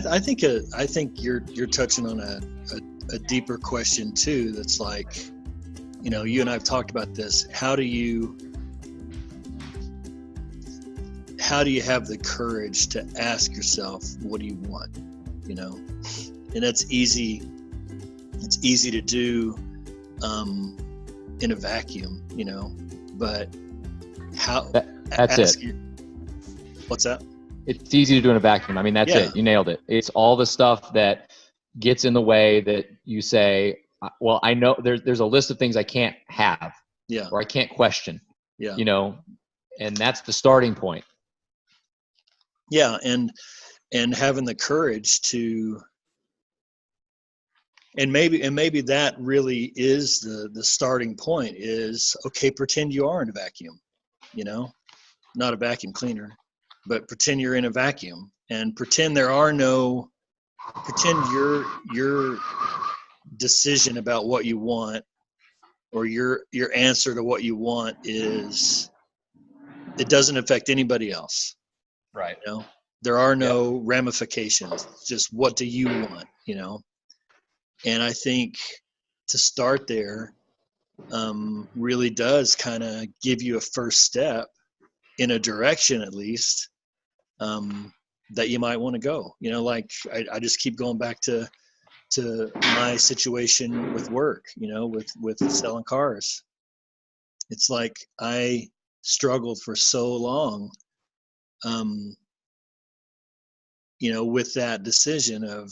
I think you're touching on a deeper question too. That's like, you and I have talked about this. How do you have the courage to ask yourself, what do you want? And that's easy. It's easy to do in a vacuum, but how that's it. What's that? It's easy to do in a vacuum. I mean, that's it. You nailed it. It's all the stuff that gets in the way that you say, well, I know there's a list of things I can't have, or I can't question, and that's the starting point. Yeah. And having the courage to, and maybe that really is the starting point is, okay, pretend you are in a vacuum, not a vacuum cleaner, but pretend you're in a vacuum, and pretend your decision about what you want, or your answer to what you want, is it doesn't affect anybody else. Right. There are no ramifications. Just what do you want, And I think to start there really does kind of give you a first step in a direction, at least, that you might want to go. Like I just keep going back to my situation with work, with selling cars. It's like I struggled for so long, with that decision of,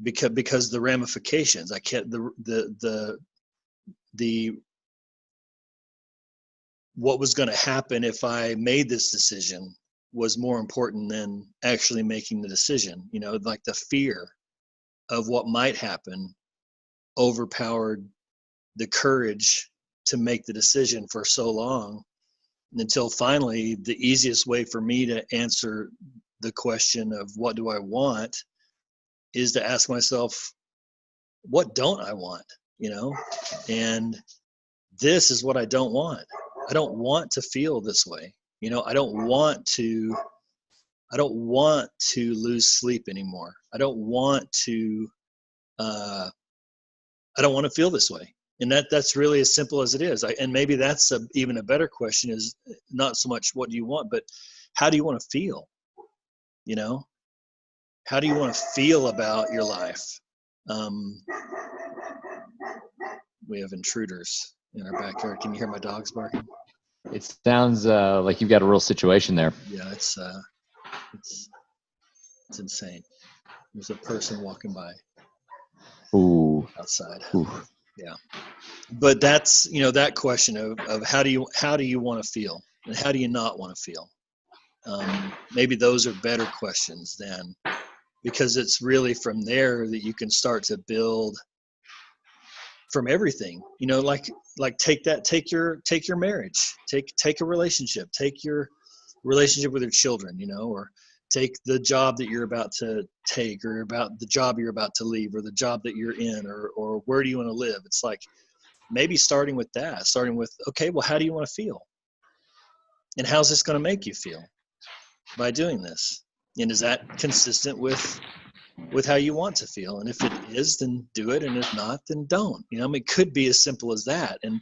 because the ramifications, I can't, the what was going to happen if I made this decision was more important than actually making the decision. Like the fear of what might happen overpowered the courage to make the decision for so long, until finally the easiest way for me to answer the question of what do I want is to ask myself, what don't I want? And this is what I don't want. I don't want to feel this way. I don't want to lose sleep anymore. I don't want to feel this way. And that's really as simple as it is. And maybe that's even a better question, is not so much what do you want, but how do you want to feel? How do you want to feel about your life? We have intruders in our backyard. Can you hear my dogs barking? It sounds like you've got a real situation there. Yeah, it's insane. There's a person walking by. Ooh. Outside. Ooh. Yeah. But that's, that question of how do you want to feel, and how do you not want to feel? Maybe those are better questions then, because it's really from there that you can start to build from everything. Like take your marriage, take a relationship, take your relationship with your children, or take the job that you're about to take, or about the job you're about to leave, or the job that you're in, or where do you want to live? It's like maybe starting with, okay, well, how do you want to feel? And how's this going to make you feel by doing this? And is that consistent with how you want to feel? And if it is, then do it. And if not, then don't. It could be as simple as that. And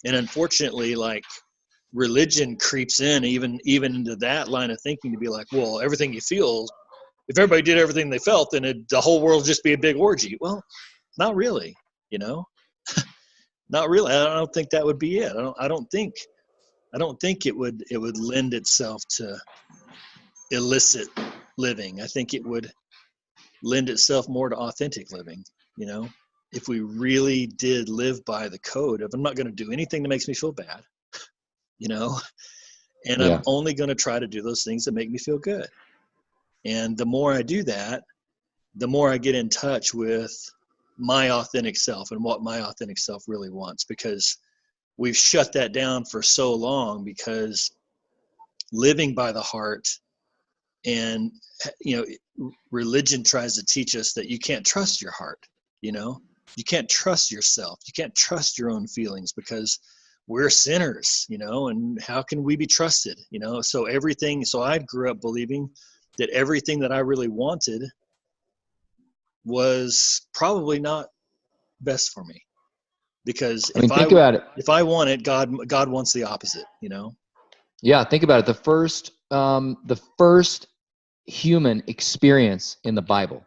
unfortunately, like, religion creeps in even into that line of thinking, to be like, well, everything you feel, if everybody did everything they felt, then the whole world would just be a big orgy. Well, not really, not really. I don't think that would be it. I don't think it would lend itself to illicit living. I think it would lend itself more to authentic living. If we really did live by the code of, I'm not going to do anything that makes me feel bad, and I'm only going to try to do those things that make me feel good. And the more I do that, the more I get in touch with my authentic self and what my authentic self really wants, because we've shut that down for so long, because living by the heart, and religion tries to teach us that you can't trust your heart. You can't trust yourself. You can't trust your own feelings, because we're sinners, and how can we be trusted? So I grew up believing that everything that I really wanted was probably not best for me. Because think about it. If I want it, God wants the opposite, you know? Yeah, think about it. The first human experience in the Bible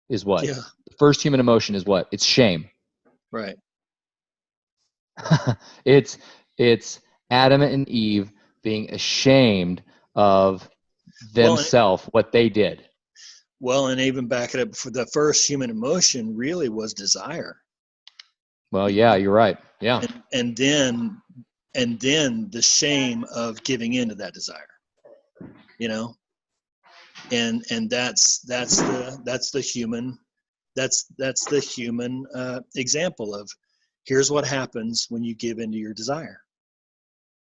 is what? Yeah. The first human emotion is what? It's shame. Right. it's Adam and Eve being ashamed of themselves, what they did. Well, and even back it up, for the first human emotion really was desire. Well, yeah, you're right. Yeah. And then the shame of giving into that desire, you know? And that's the human example of, here's what happens when you give into your desire.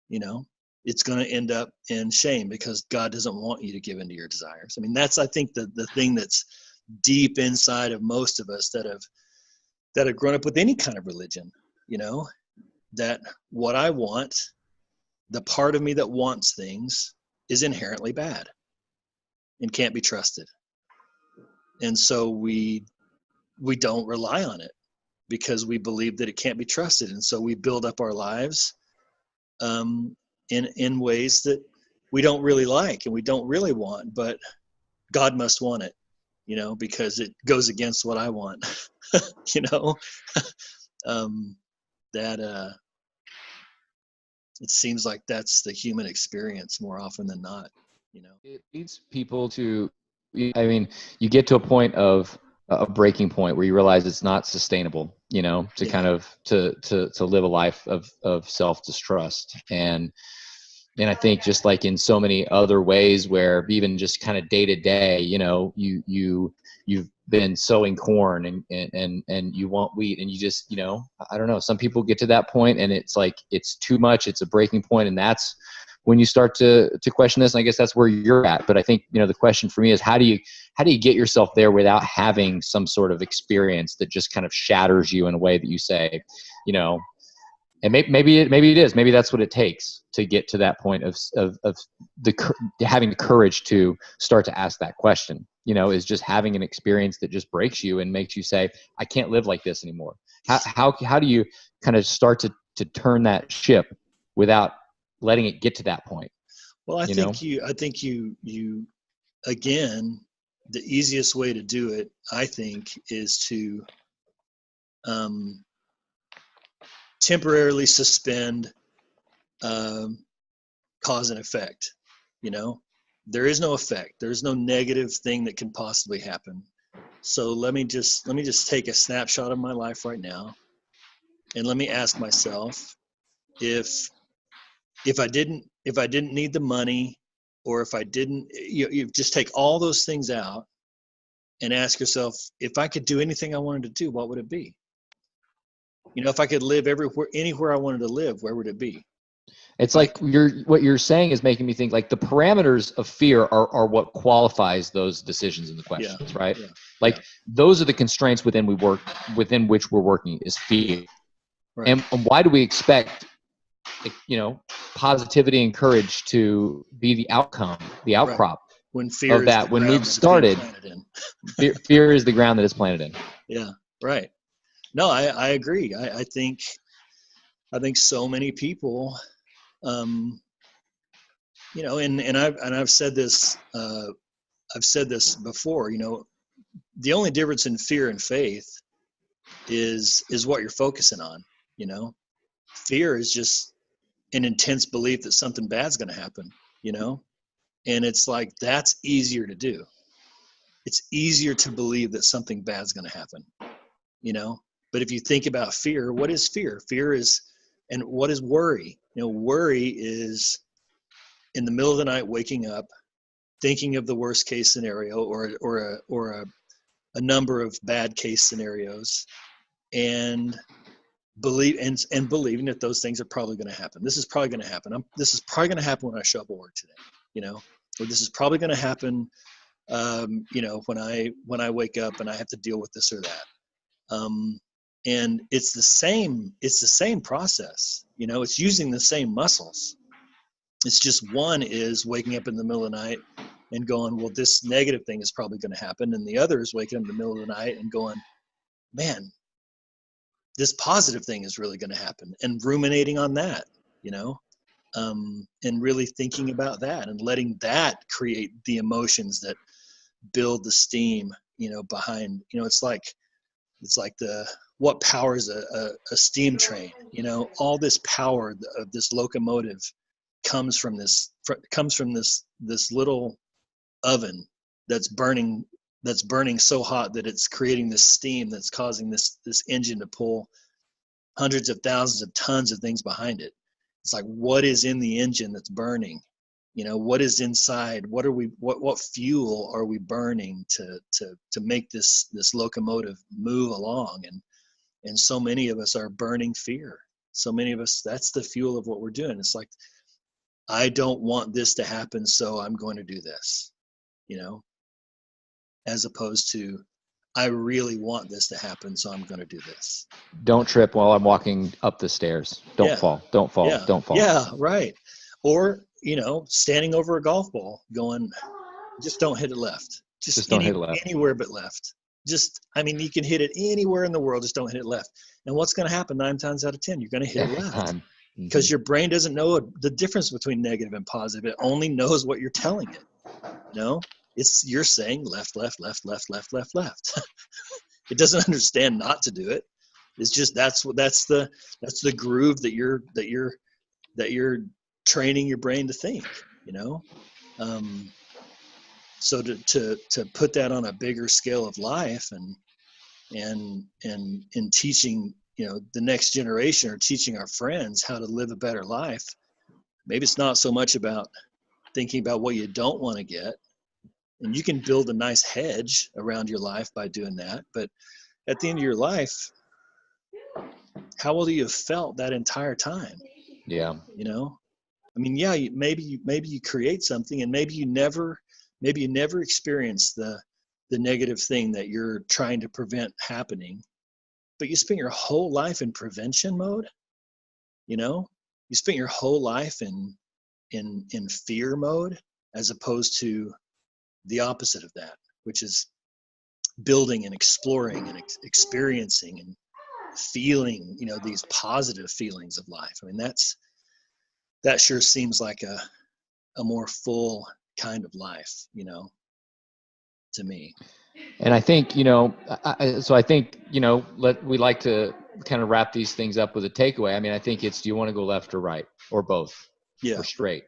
You know, it's going to end up in shame because God doesn't want you to give into your desires. I mean, that's, I think, the thing that's deep inside of most of us that have grown up with any kind of religion, you know, that what I want, the part of me that wants things, is inherently bad and can't be trusted. And so we don't rely on it because we believe that it can't be trusted. And so we build up our lives in ways that we don't really like and we don't really want, but God must want it, you know, because it goes against what I want, you know. It seems like that's the human experience more often than not, you know. It leads people to, I mean, you get to a point of a breaking point where you realize it's not sustainable, you know, to kind of to live a life of self-distrust. And I think just like in so many other ways where even just kind of day to day, you know, you've been sowing corn and you want wheat and you just, you know, I don't know, some people get to that point and it's like, it's too much, it's a breaking point. And that's when you start to question this. And I guess that's where you're at. But I think, you know, the question for me is how do you get yourself there without having some sort of experience that just kind of shatters you in a way that you say, you know, and maybe it is, maybe that's what it takes to get to that point of having the courage to start to ask that question, you know, is just having an experience that just breaks you and makes you say, I can't live like this anymore. How do you kind of start to turn that ship without letting it get to that point? Well, I think you again, the easiest way to do it, I think, is to temporarily suspend cause and effect. You know, there is no effect. There's no negative thing that can possibly happen. So let me just take a snapshot of my life right now, and let me ask myself, if I didn't need the money, or if I didn't, you just take all those things out and ask yourself, if I could do anything I wanted to do, what would it be? You know, if I could live anywhere I wanted to live, where would it be? It's like what you're saying is making me think like the parameters of fear are what qualifies those decisions and the questions, right? Yeah, like those are the constraints within which we're working is fear. Right. And why do we expect, you know, positivity and courage to be the outcome, the outcrop when fear of that? When we've started, fear is the ground that it's planted in. Yeah, right. No, I agree. I think so many people, you know, and I've said this before, you know, the only difference in fear and faith is what you're focusing on. You know, fear is just an intense belief that something bad's going to happen, you know, and it's like, that's easier to do. It's easier to believe that something bad's going to happen, you know. But if you think about fear, what is fear? Fear is, and what is worry? You know, worry is in the middle of the night, waking up, thinking of the worst case scenario or a number of bad case scenarios, and believing that those things are probably going to happen. This is probably going to happen. This is probably going to happen when I show up at work today, you know, or this is probably going to happen, you know, when I wake up and I have to deal with this or that. And it's the same process, you know, it's using the same muscles. It's just one is waking up in the middle of the night and going, well, this negative thing is probably going to happen. And the other is waking up in the middle of the night and going, man, this positive thing is really going to happen, and ruminating on that, and really thinking about that and letting that create the emotions that build the steam, behind, it's like what powers a steam train, all this power of this locomotive comes from this little oven that's burning so hot that it's creating this steam that's causing this engine to pull hundreds of thousands of tons of things behind it. It's like, what is in the engine that's burning? What is inside? What fuel are we burning to make this locomotive move along? And so many of us are burning fear. So many of us, that's the fuel of what we're doing. It's like, I don't want this to happen, so I'm going to do this, as opposed to, I really want this to happen, so I'm going to do this. Don't trip while I'm walking up the stairs. Don't fall. Don't fall. Yeah. Don't fall. Yeah, right. Or, standing over a golf ball going, just don't hit it left. Just don't hit it left. Anywhere but left. You can hit it anywhere in the world, just don't hit it left. And what's going to happen 9 times out of 10? You're going to hit it left. Because your brain doesn't know the difference between negative and positive. It only knows what you're telling it. You're saying left, left, left, left, left, left, left. It doesn't understand not to do it. It's just that's the groove that you're training your brain to think. So to put that on a bigger scale of life and in teaching the next generation, or teaching our friends how to live a better life, maybe it's not so much about thinking about what you don't want to get. And you can build a nice hedge around your life by doing that. But at the end of your life, how will you have felt that entire time? Yeah. Maybe you create something, and maybe you never experience the negative thing that you're trying to prevent happening. But you spent your whole life in prevention mode. You spent your whole life in fear mode, as opposed to the opposite of that, which is building and exploring and experiencing and feeling, these positive feelings of life. That sure seems like a more full kind of life, to me. And I think, we like to kind of wrap these things up with a takeaway. I think it's, do you want to go left or right, or both? Yeah. Or straight?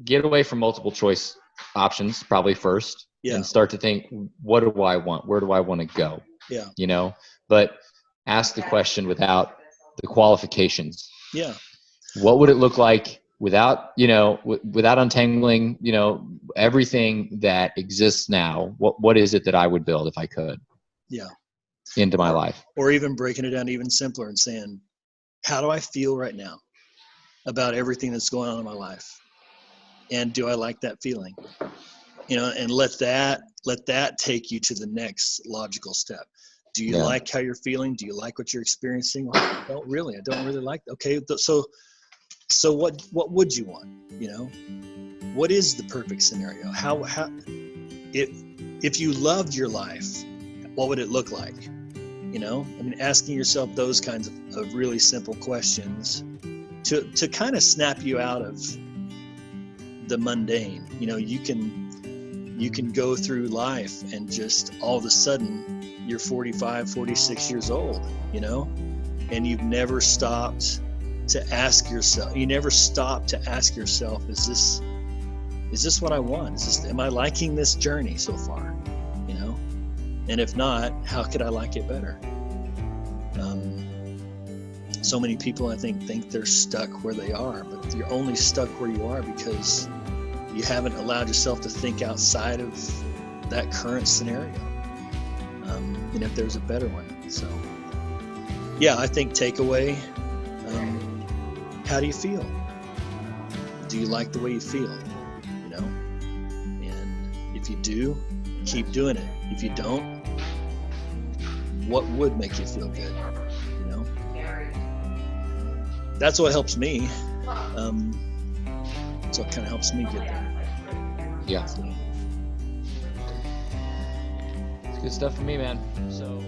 Get away from multiple choice options probably first. Yeah. And start to think, what do I want? Where do I want to go? Yeah. But ask the question without the qualifications. Yeah. What would it look like without untangling, everything that exists now? What is it that I would build if I could? Yeah. Into my life. Or even breaking it down even simpler and saying, how do I feel right now about everything that's going on in my life? And do I like that feeling? And let that take you to the next logical step. Do you like how you're feeling? Do you like what you're experiencing? Well, I don't really like. Okay. So what would you want? What is the perfect scenario? How if you loved your life, what would it look like? Asking yourself those kinds of really simple questions to kind of snap you out of the mundane. You can go through life and just all of a sudden you're 45, 46 years old, and you've never stopped to ask yourself, is this what I want? Am I liking this journey so far? And if not, how could I like it better? So many people, I think they're stuck where they are, but you're only stuck where you are because you haven't allowed yourself to think outside of that current scenario. And if there's a better one. So, I think takeaway, how do you feel? Do you like the way you feel? And if you do, keep doing it. If you don't, what would make you feel good? That's what helps me. That's what kind of helps me get there. Yeah. So. It's good stuff for me, man. So.